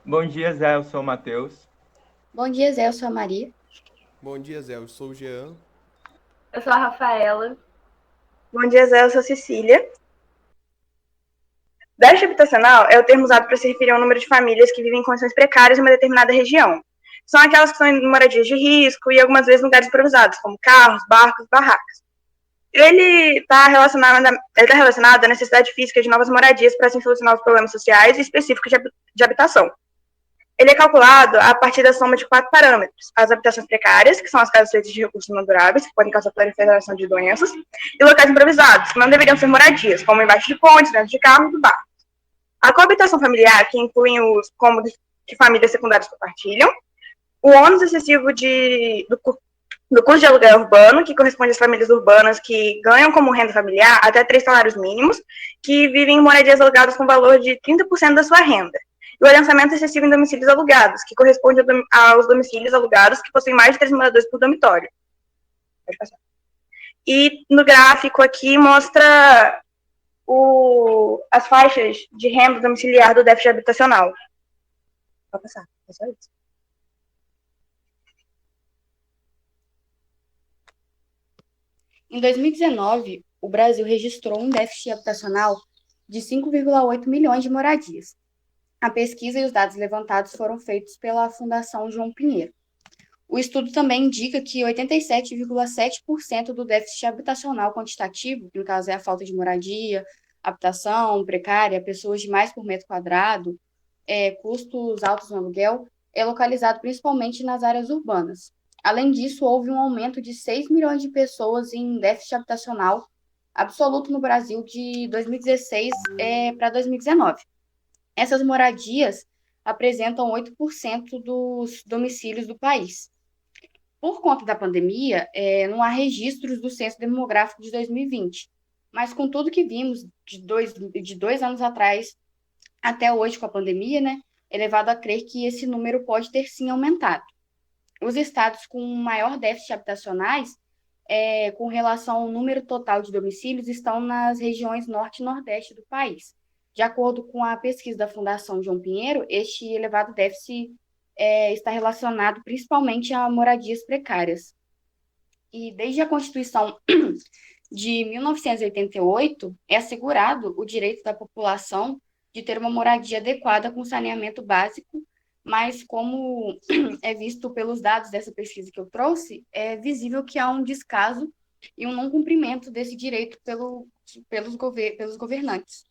Bom dia, Zé. Eu sou o Matheus. Bom dia, Zé, eu sou a Maria. Bom dia, Zé. Eu sou o Jean. Eu sou a Rafaela. Bom dia, Zé. Eu sou Cecília. Déficit habitacional é o termo usado para se referir ao número de famílias que vivem em condições precárias em uma determinada região. São aquelas que estão em moradias de risco e algumas vezes lugares improvisados, como carros, barcos, barracas. Ele está relacionado à necessidade física de novas moradias para assim solucionar os problemas sociais e específicos de habitação. Ele é calculado a partir da soma de 4 parâmetros: as habitações precárias, que são as casas feitas de recursos não duráveis, que podem causar proliferação de doenças, e locais improvisados, que não deveriam ser moradias, como embaixo de pontes, dentro de carros e bar. A coabitação familiar, que inclui os cômodos que famílias secundárias compartilham, o ônus excessivo do custo de aluguel urbano, que corresponde às famílias urbanas que ganham como renda familiar até 3 salários mínimos, que vivem em moradias alugadas com valor de 30% da sua renda. E o adensamento excessivo em domicílios alugados, que corresponde aos domicílios alugados que possuem mais de 3 moradores por dormitório. Pode passar. E no gráfico aqui mostra as faixas de renda domiciliar do déficit habitacional. Pode passar, é só isso. Em 2019, o Brasil registrou um déficit habitacional de 5,8 milhões de moradias. A pesquisa e os dados levantados foram feitos pela Fundação João Pinheiro. O estudo também indica que 87,7% do déficit habitacional quantitativo, que no caso é a falta de moradia, habitação precária, pessoas demais por metro quadrado, custos altos no aluguel, é localizado principalmente nas áreas urbanas. Além disso, houve um aumento de 6 milhões de pessoas em déficit habitacional absoluto no Brasil de 2016 para 2019. Essas moradias apresentam 8% dos domicílios do país. Por conta da pandemia, não há registros do Censo Demográfico de 2020, mas com tudo que vimos de dois anos atrás até hoje com a pandemia, né, é levado a crer que esse número pode ter sim aumentado. Os estados com maior déficit habitacionais, com relação ao número total de domicílios, estão nas regiões norte e nordeste do país. De acordo com a pesquisa da Fundação João Pinheiro, este elevado déficit está relacionado principalmente a moradias precárias. E desde a Constituição de 1988, é assegurado o direito da população de ter uma moradia adequada com saneamento básico, mas como é visto pelos dados dessa pesquisa que eu trouxe, é visível que há um descaso e um não cumprimento desse direito pelos governantes.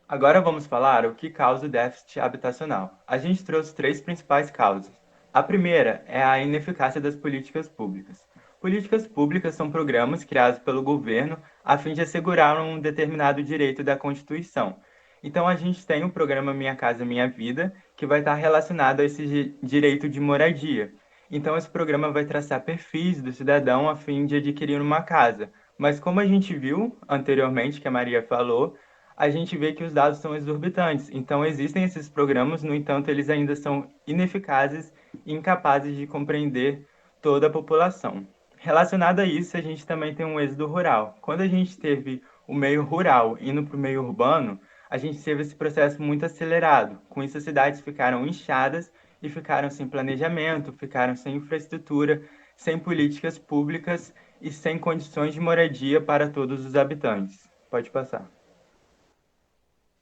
Agora vamos falar o que causa o déficit habitacional. A gente trouxe três principais causas. A primeira é a ineficácia das políticas públicas. Políticas públicas são programas criados pelo governo a fim de assegurar um determinado direito da Constituição. Então a gente tem o programa Minha Casa Minha Vida, que vai estar relacionado a esse direito de moradia. Então esse programa vai traçar perfis do cidadão a fim de adquirir uma casa. Mas como a gente viu anteriormente, que a Maria falou, a gente vê que os dados são exorbitantes. Então, existem esses programas, no entanto, eles ainda são ineficazes e incapazes de compreender toda a população. Relacionado a isso, a gente também tem um êxodo rural. Quando a gente teve o meio rural indo para o meio urbano, a gente teve esse processo muito acelerado. Com isso, as cidades ficaram inchadas e ficaram sem planejamento, ficaram sem infraestrutura, sem políticas públicas e sem condições de moradia para todos os habitantes. Pode passar.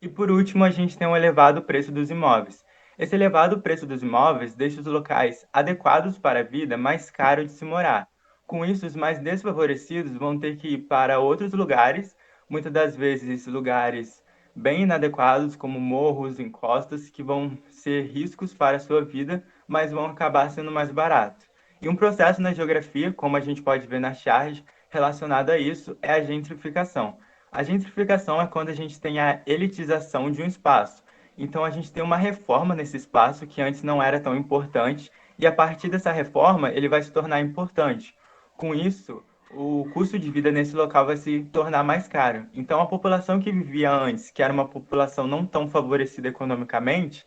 E por último, a gente tem um elevado preço dos imóveis. Esse elevado preço dos imóveis deixa os locais adequados para a vida mais caros de se morar. Com isso, os mais desfavorecidos vão ter que ir para outros lugares, muitas das vezes lugares bem inadequados, como morros, encostas, que vão ser riscos para a sua vida, mas vão acabar sendo mais baratos. E um processo na geografia, como a gente pode ver na charge, relacionado a isso, é a gentrificação. A gentrificação é quando a gente tem a elitização de um espaço. Então a gente tem uma reforma nesse espaço que antes não era tão importante e a partir dessa reforma ele vai se tornar importante. Com isso, o custo de vida nesse local vai se tornar mais caro. Então a população que vivia antes, que era uma população não tão favorecida economicamente,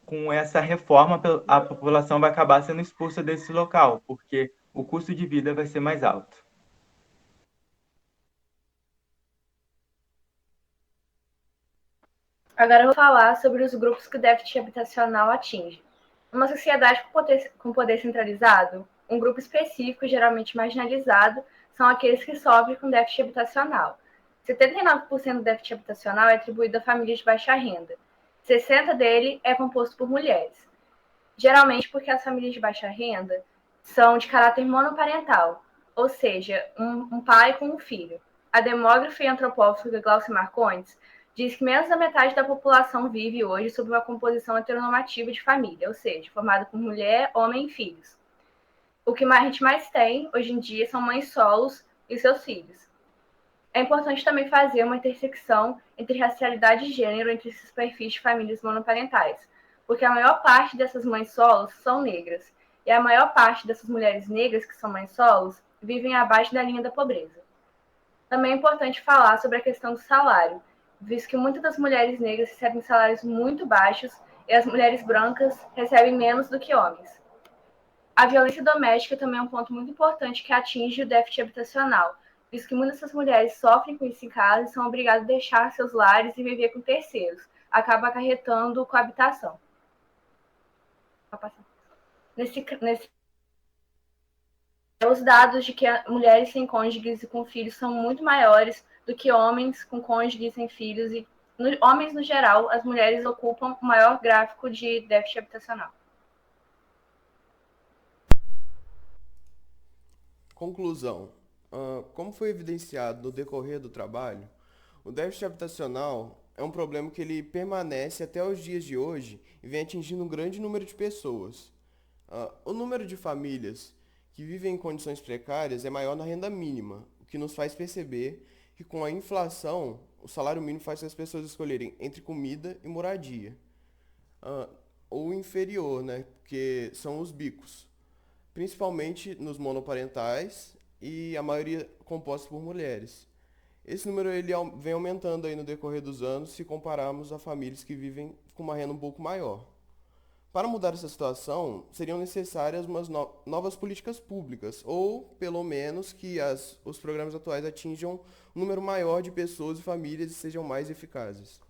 com essa reforma a população vai acabar sendo expulsa desse local, porque o custo de vida vai ser mais alto. Agora eu vou falar sobre os grupos que o déficit habitacional atinge. Numa sociedade com poder centralizado, um grupo específico, geralmente marginalizado, são aqueles que sofrem com déficit habitacional. 79% do déficit habitacional é atribuído a famílias de baixa renda. 60% dele é composto por mulheres. Geralmente porque as famílias de baixa renda são de caráter monoparental, ou seja, um pai com um filho. A demógrafa e antropóloga Glaucia Marcondes diz que menos da metade da população vive hoje sob uma composição heteronormativa de família, ou seja, formada por mulher, homem e filhos. O que a gente mais tem hoje em dia são mães solos e seus filhos. É importante também fazer uma intersecção entre racialidade e gênero entre esses perfis de famílias monoparentais, porque a maior parte dessas mães solos são negras, e a maior parte dessas mulheres negras que são mães solos vivem abaixo da linha da pobreza. Também é importante falar sobre a questão do salário, visto que muitas das mulheres negras recebem salários muito baixos e as mulheres brancas recebem menos do que homens. A violência doméstica também é um ponto muito importante que atinge o déficit habitacional, visto que muitas dessas mulheres sofrem com isso em casa e são obrigadas a deixar seus lares e viver com terceiros, acaba acarretando coabitação. Os dados de que mulheres sem cônjuges e com filhos são muito maiores do que homens com cônjuges sem filhos e homens no geral, as mulheres ocupam o maior gráfico de déficit habitacional. Conclusão. Como foi evidenciado no decorrer do trabalho, o déficit habitacional é um problema que ele permanece até os dias de hoje e vem atingindo um grande número de pessoas. O número de famílias que vivem em condições precárias é maior na renda mínima, o que nos faz perceber que com a inflação, o salário mínimo faz as pessoas escolherem entre comida e moradia. Ou inferior, né, porque são os bicos, principalmente nos monoparentais e a maioria composta por mulheres. Esse número ele vem aumentando aí no decorrer dos anos se compararmos a famílias que vivem com uma renda um pouco maior. Para mudar essa situação, seriam necessárias umas novas políticas públicas, ou, pelo menos, que os programas atuais atinjam um número maior de pessoas e famílias e sejam mais eficazes.